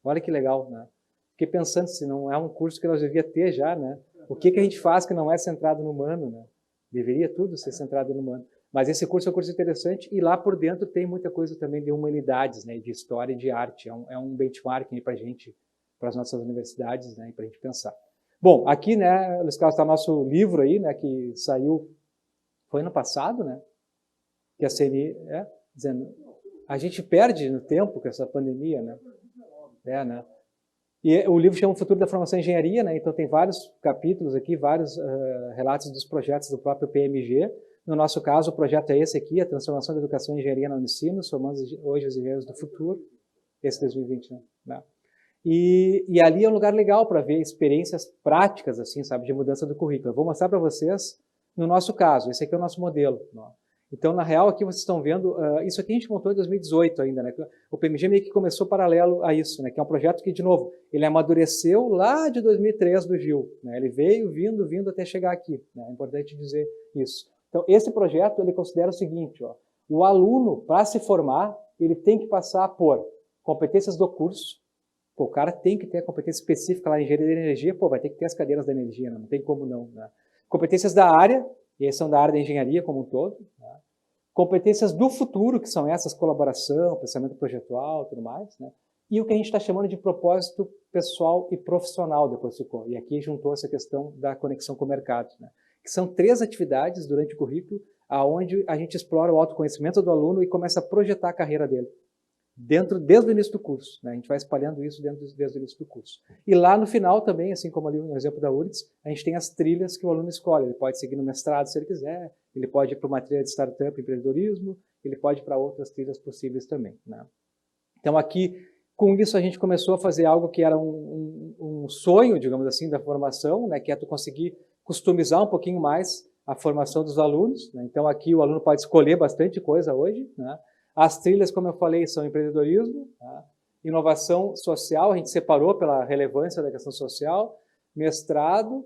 Olha que legal, né? Fiquei pensando se não é um curso que nós devíamos ter já, né? O que a gente faz que não é centrado no humano, né? Deveria tudo ser centrado no humano. Mas esse curso é um curso interessante e lá por dentro tem muita coisa também de humanidades, né? De história e de arte. É um benchmarking para a gente, para as nossas universidades, né? E para a gente pensar. Bom, aqui, né, Luiz Carlos, está nosso livro aí, né? Que saiu, foi ano passado, né? Que a CNI, dizendo, a gente perde no tempo com essa pandemia, né? Né? E o livro chama O Futuro da Formação em Engenharia, né? Então tem vários capítulos aqui, vários relatos dos projetos do próprio PMG. No nosso caso, o projeto é esse aqui, a transformação da educação e engenharia na Unicinos, formando hoje os engenheiros do futuro, esse 2020, né? E ali é um lugar legal para ver experiências práticas, assim, sabe, de mudança do currículo. Eu vou mostrar para vocês, no nosso caso, esse aqui é o nosso modelo, né? Então, na real, aqui vocês estão vendo, isso aqui a gente montou em 2018 ainda, né? O PMG meio que começou paralelo a isso, né? Que é um projeto que, de novo, ele amadureceu lá de 2003 do Gil, né? Ele veio vindo até chegar aqui, né? É importante dizer isso. Então, esse projeto, ele considera o seguinte, ó, o aluno, para se formar, ele tem que passar por competências do curso. Pô, o cara tem que ter a competência específica lá em engenharia de energia, pô, vai ter que ter as cadeiras da energia, né? Não tem como não, né? Competências da área, e aí são da área da engenharia como um todo, né? Competências do futuro, que são essas, colaboração, pensamento projetual, tudo mais, né? E o que a gente está chamando de propósito pessoal e profissional, depois ficou. E aqui juntou essa questão da conexão com o mercado, né? Que são 3 atividades durante o currículo, aonde a gente explora o autoconhecimento do aluno e começa a projetar a carreira dele, desde o início do curso, né? A gente vai espalhando isso desde o início do curso. E lá no final também, assim como ali no exemplo da URGS, a gente tem as trilhas que o aluno escolhe. Ele pode seguir no mestrado se ele quiser, ele pode ir para uma trilha de startup, empreendedorismo, ele pode ir para outras trilhas possíveis também, né? Então aqui, com isso, a gente começou a fazer algo que era um sonho, digamos assim, da formação, né? Que é tu conseguir customizar um pouquinho mais a formação dos alunos, né? Então aqui o aluno pode escolher bastante coisa hoje, né? As trilhas, como eu falei, são empreendedorismo, tá? Inovação social, a gente separou pela relevância da questão social, mestrado,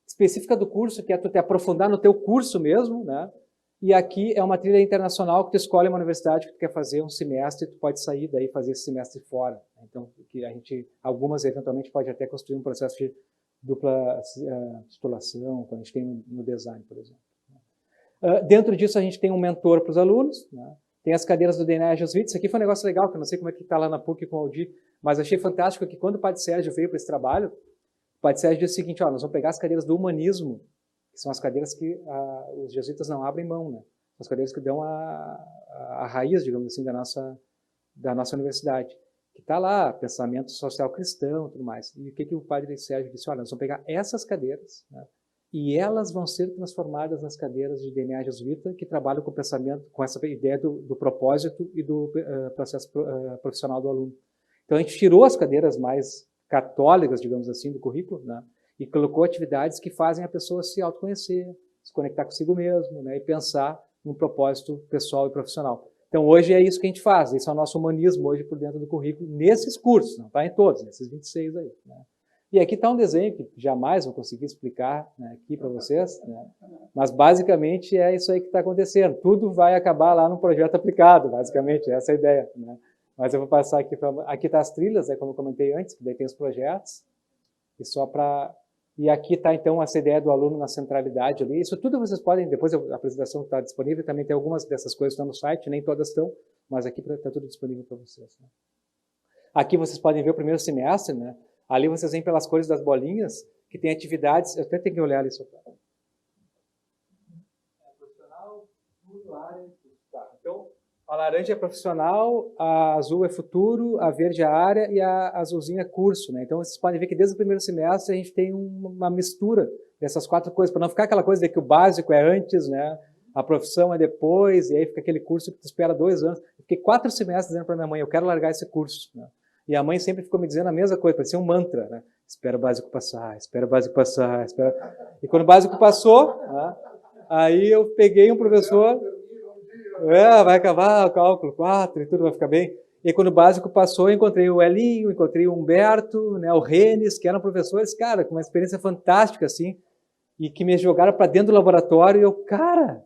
específica do curso, que é tu te aprofundar no teu curso mesmo, né? E aqui é uma trilha internacional que tu escolhe uma universidade que tu quer fazer um semestre, tu pode sair daí e fazer esse semestre fora. Então, que a gente, algumas eventualmente pode até construir um processo de dupla titulação, como a gente tem no design, por exemplo. Dentro disso, a gente tem um mentor para os alunos, né? Tem as cadeiras do DNA Jesuíta. Isso aqui foi um negócio legal, que eu não sei como é que está lá na PUC com o Aldir, mas achei fantástico que quando o Padre Sérgio veio para esse trabalho, o Padre Sérgio disse o seguinte, ó, nós vamos pegar as cadeiras do humanismo, que são as cadeiras que os jesuítas não abrem mão, né? As cadeiras que dão a raiz, digamos assim, da nossa universidade. Que está lá, pensamento social cristão e tudo mais. E o que o Padre Sérgio disse? Olha, nós vamos pegar essas cadeiras, né? E elas vão ser transformadas nas cadeiras de DNA jesuíta que trabalham com o pensamento, com essa ideia do propósito e do processo profissional do aluno. Então a gente tirou as cadeiras mais católicas, digamos assim, do currículo, né? E colocou atividades que fazem a pessoa se autoconhecer, se conectar consigo mesmo, né? E pensar num propósito pessoal e profissional. Então hoje é isso que a gente faz, esse é o nosso humanismo hoje por dentro do currículo, nesses cursos, não está em todos, nesses 26 aí, né? E aqui está um desenho que jamais vou conseguir explicar, né, aqui para vocês, né, mas basicamente é isso aí que está acontecendo. Tudo vai acabar lá no projeto aplicado, basicamente, essa é a ideia, né? Mas eu vou passar aqui para... Aqui está as trilhas, como eu comentei antes, que daí tem os projetos, e só para... E aqui está, então, essa ideia do aluno na centralidade ali. Isso tudo vocês podem, depois a apresentação está disponível, também tem algumas dessas coisas que estão no site, nem todas estão, mas aqui está tudo disponível para vocês, né? Aqui vocês podem ver o primeiro semestre, né? Ali vocês veem pelas cores das bolinhas, que tem atividades, eu até tenho que olhar ali só. Profissional, tudo, área, tá. Então, a laranja é profissional, a azul é futuro, a verde é área e a azulzinha é curso, né? Então vocês podem ver que desde o primeiro semestre a gente tem uma mistura dessas 4 coisas, para não ficar aquela coisa de que o básico é antes, né? A profissão é depois, e aí fica aquele curso que tu espera 2 anos. Eu fiquei 4 semestres dizendo para minha mãe, eu quero largar esse curso, né? E a mãe sempre ficou me dizendo a mesma coisa, parecia um mantra, né? Espera o básico passar, espera o básico passar, espera... E quando o básico passou, né, aí eu peguei um professor, vai acabar o cálculo 4 e tudo vai ficar bem. E quando o básico passou, eu encontrei o Elinho, encontrei o Humberto, né, o Renes, que eram professores, cara, com uma experiência fantástica, assim, e que me jogaram para dentro do laboratório, e eu, cara,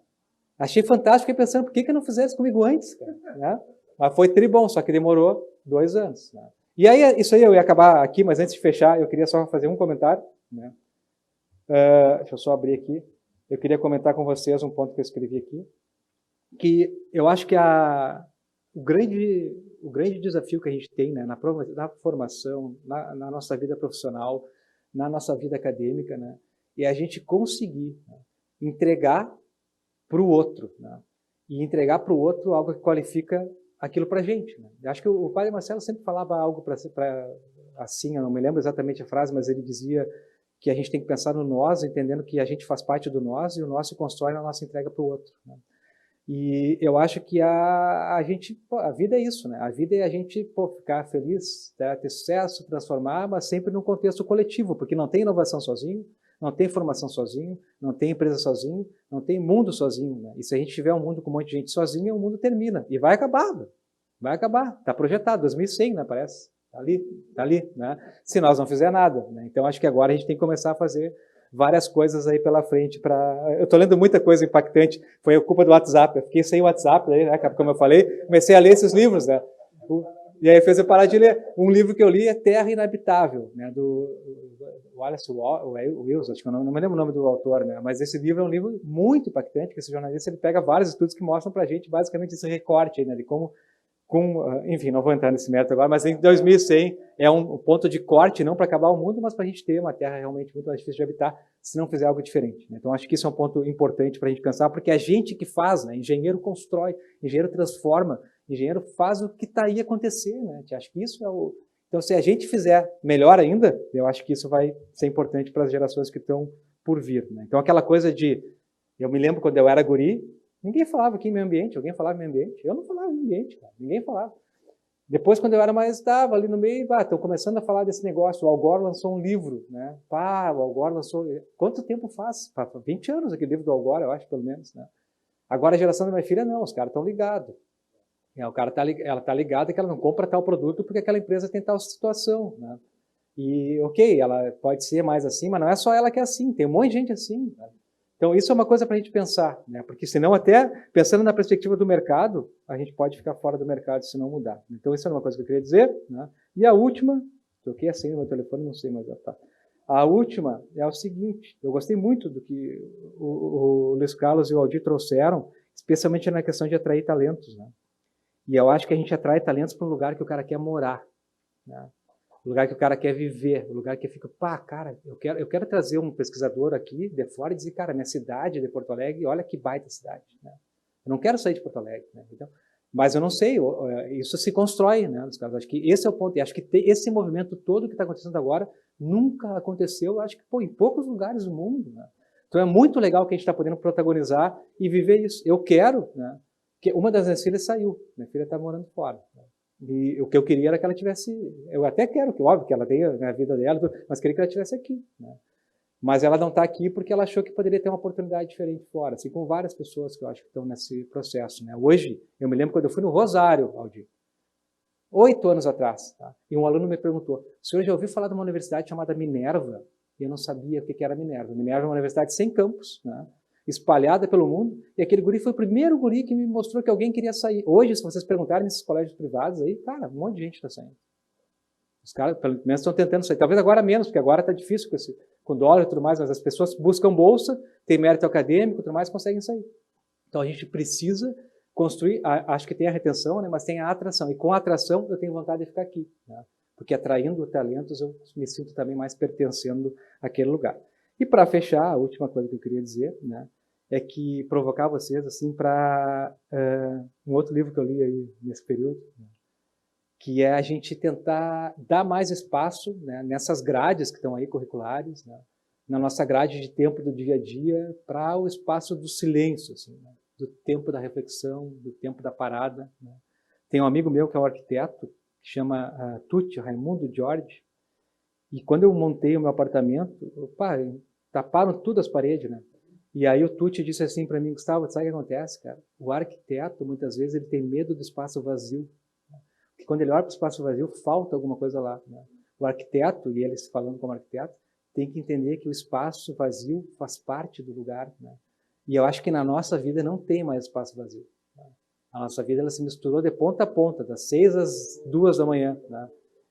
achei fantástico, fiquei pensando, por que eu não fizesse comigo antes, cara, né? Mas foi tribom, só que demorou 2 anos, né? E aí, isso aí eu ia acabar aqui, mas antes de fechar, eu queria só fazer um comentário, né? Deixa eu só abrir aqui. Eu queria comentar com vocês um ponto que eu escrevi aqui, que eu acho que o grande desafio que a gente tem, né, na formação, na nossa vida profissional, na nossa vida acadêmica, né, é a gente conseguir, né, entregar para o outro, né, e entregar para o outro algo que qualifica aquilo para a gente, né? Eu acho que o padre Marcelo sempre falava algo assim, eu não me lembro exatamente a frase, mas ele dizia que a gente tem que pensar no nós, entendendo que a gente faz parte do nós e o nós se constrói na nossa entrega para o outro, né? E eu acho que a vida é isso, né? A vida é a gente ficar feliz, ter sucesso, transformar, mas sempre num contexto coletivo, porque não tem inovação sozinho, Não tem formação sozinho, não tem empresa sozinho, não tem mundo sozinho. Né? E se a gente tiver um mundo com um monte de gente sozinha, o mundo termina. E vai acabar. Vai acabar. Está projetado, 2100, né, parece. Está ali. Né? Se nós não fizer nada. Né? Então, acho que agora a gente tem que começar a fazer várias coisas aí pela frente. Eu estou lendo muita coisa impactante. Foi a culpa do WhatsApp. Eu fiquei sem WhatsApp, né, como eu falei. Comecei a ler esses livros, né? E aí fez eu parar de ler. Um livro que eu li é Terra Inabitável, né, do Wallace Wilson, acho que eu não me lembro o nome do autor, né, mas esse livro é um livro muito impactante, que esse jornalista ele pega vários estudos que mostram para a gente basicamente esse recorte aí, né, de como, enfim, não vou entrar nesse mérito agora, mas em 2100 é um ponto de corte, não para acabar o mundo, mas para a gente ter uma Terra realmente muito mais difícil de habitar, se não fizer algo diferente. Né? Então, acho que isso é um ponto importante para a gente pensar, porque é a gente que faz, né, engenheiro constrói, engenheiro transforma, engenheiro faz o que está aí acontecer, né? Acho que isso é o... Então, se a gente fizer melhor ainda, eu acho que isso vai ser importante para as gerações que estão por vir. Né? Então, aquela coisa de... Eu me lembro quando eu era guri, ninguém falava aqui em meio ambiente, alguém falava em meio ambiente? Eu não falava em meio ambiente, cara. Ninguém falava. Depois, quando eu era mais... Estava ali no meio, estão começando a falar desse negócio. O Al Gore lançou um livro, né? O Al Gore lançou... Quanto tempo faz? 20 anos aquele livro do Al Gore, eu acho, pelo menos. Né? Agora, a geração da minha filha, não. Os caras estão ligados. Ela está ligada que ela não compra tal produto porque aquela empresa tem tal situação. Né? E, ok, ela pode ser mais assim, mas não é só ela que é assim, tem um monte de gente assim. Né? Então, isso é uma coisa para a gente pensar, né? Porque senão até, pensando na perspectiva do mercado, a gente pode ficar fora do mercado se não mudar. Então, isso é uma coisa que eu queria dizer. Né? E a última, toquei assim no meu telefone, não sei mais. Tá. A última é o seguinte, eu gostei muito do que o Luiz Carlos e o Aldir trouxeram, especialmente na questão de atrair talentos, né? E eu acho que a gente atrai talentos para um lugar que o cara quer morar, né? O lugar que o cara quer viver, o lugar que fica, cara, eu quero trazer um pesquisador aqui de fora e dizer, cara, minha cidade de Porto Alegre, olha que baita cidade, né? Eu não quero sair de Porto Alegre, né? Então, mas eu não sei, isso se constrói, né? Acho que esse é o ponto, e acho que esse movimento todo que está acontecendo agora nunca aconteceu, acho que em poucos lugares do mundo, né? Então é muito legal que a gente está podendo protagonizar e viver isso. Eu quero, né? Porque uma das minhas filhas saiu, minha filha está morando fora. Né? E o que eu queria era que ela tivesse, eu até quero, que óbvio que ela tenha a vida dela, mas queria que ela estivesse aqui. Né? Mas ela não está aqui porque ela achou que poderia ter uma oportunidade diferente fora, assim como várias pessoas que eu acho que estão nesse processo. Né? Hoje, eu me lembro quando eu fui no Rosário, Aldir, 8 anos atrás, tá? E um aluno me perguntou, o senhor já ouviu falar de uma universidade chamada Minerva? E eu não sabia o que era Minerva. Minerva é uma universidade sem campus, né? Espalhada pelo mundo, e aquele guri foi o primeiro guri que me mostrou que alguém queria sair. Hoje, se vocês perguntarem nesses colégios privados aí, cara, um monte de gente está saindo. Os caras, pelo menos, estão tentando sair. Talvez agora menos, porque agora está difícil com dólar e tudo mais, mas as pessoas buscam bolsa, tem mérito acadêmico e tudo mais, conseguem sair. Então, a gente precisa construir, acho que tem a retenção, né, mas tem a atração. E com a atração, eu tenho vontade de ficar aqui. Né, porque atraindo talentos, eu me sinto também mais pertencendo àquele lugar. E para fechar, a última coisa que eu queria dizer, né, é que provocar vocês assim para um outro livro que eu li aí nesse período, né, que é a gente tentar dar mais espaço, né, nessas grades que estão aí curriculares, né, na nossa grade de tempo do dia a dia, para o espaço do silêncio, assim, né, do tempo da reflexão, do tempo da parada. Né. Tem um amigo meu que é um arquiteto, que chama Tucci, Raimundo Jorge, e quando eu montei o meu apartamento, taparam tudo as paredes, né? E aí o Tucci disse assim para mim, Gustavo, sabe o que acontece, cara? O arquiteto, muitas vezes, ele tem medo do espaço vazio. Né? Porque quando ele olha para o espaço vazio, falta alguma coisa lá. Né? O arquiteto, e ele falando como arquiteto, tem que entender que o espaço vazio faz parte do lugar. Né? E eu acho que na nossa vida não tem mais espaço vazio. Né? A nossa vida ela se misturou de ponta a ponta, das 6 às 2 da manhã. Né?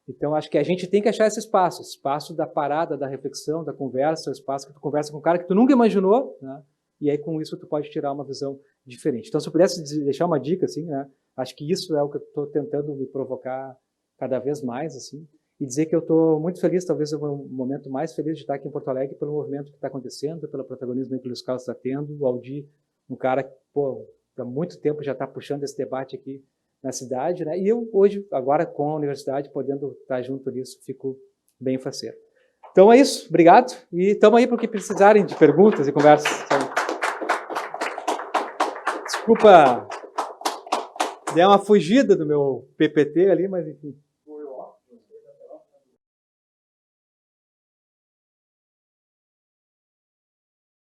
Então, acho que a gente tem que achar esse espaço da parada, da reflexão, da conversa, o espaço que tu conversa com um cara que tu nunca imaginou, né? E aí com isso tu pode tirar uma visão diferente. Então, se eu pudesse deixar uma dica, assim, né? Acho que isso é o que eu estou tentando me provocar cada vez mais, assim, e dizer que eu estou muito feliz, talvez é o momento mais feliz de estar aqui em Porto Alegre pelo movimento que está acontecendo, pelo protagonismo que o Luiz Carlos está tendo, o Aldir, um cara que, há muito tempo já está puxando esse debate aqui na cidade, né? E eu hoje, agora com a universidade, podendo estar junto nisso, fico bem faceiro. Então é isso, obrigado, e estamos aí para o que precisarem de perguntas e conversas. Desculpa, dei uma fugida do meu PPT ali, mas enfim.